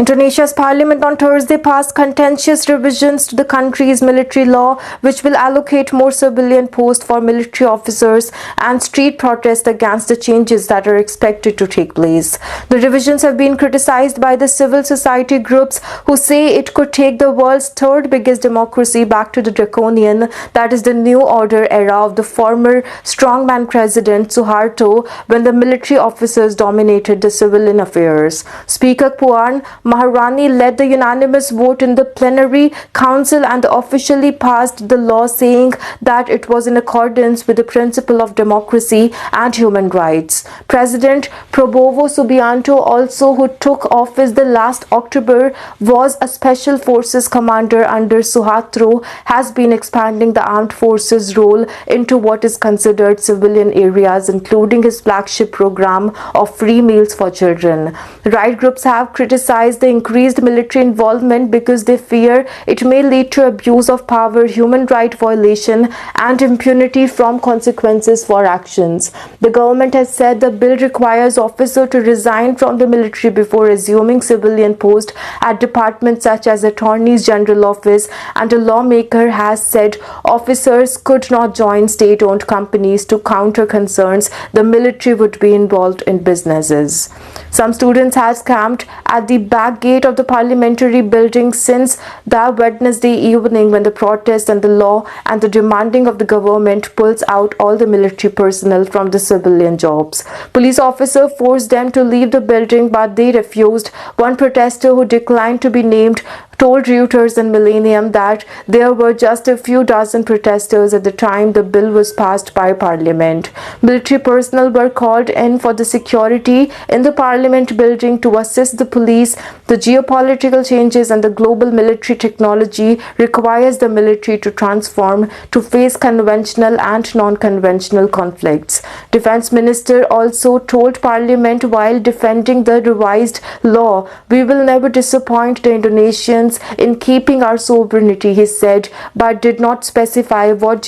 Indonesia's parliament on Thursday passed contentious revisions to the country's military law, which will allocate more civilian posts for military officers and street protests against the changes that are expected to take place. The revisions have been criticized by the civil society groups who say it could take the world's third biggest democracy back to the draconian, that is the New Order era of the former strongman president Suharto, when the military officers dominated the civilian affairs. Speaker Puan Maharani led the unanimous vote in the plenary council and officially passed the law, saying that it was in accordance with the principle of democracy and human rights. President Prabowo Subianto, also who took office the last October, was a special forces commander under Suharto, has been expanding the armed forces role into what is considered civilian areas, including his flagship program of free meals for children. Right groups have criticized the increased military involvement because they fear it may lead to abuse of power, human right violation, and impunity from consequences for actions. The government has said the bill requires officers to resign from the military before assuming civilian post at departments such as Attorney's General Office, and a lawmaker has said officers could not join state-owned companies to counter concerns the military would be involved in businesses. Some students have camped at the back gate of the parliamentary building since the Wednesday evening, when the protest and the law and the demanding of the government pulls out all the military personnel from the civilian jobs. Police officers forced them to leave the building, but they refused. One protester, who declined to be named, told Reuters and Millennium that there were just a few dozen protesters at the time the bill was passed by Parliament. Military personnel were called in for the security in the Parliament building to assist the police. The geopolitical changes and the global military technology requires the military to transform to face conventional and non-conventional conflicts. Defense Minister also told Parliament while defending the revised law, "We will never disappoint the Indonesians in keeping our sovereignty," he said, but did not specify what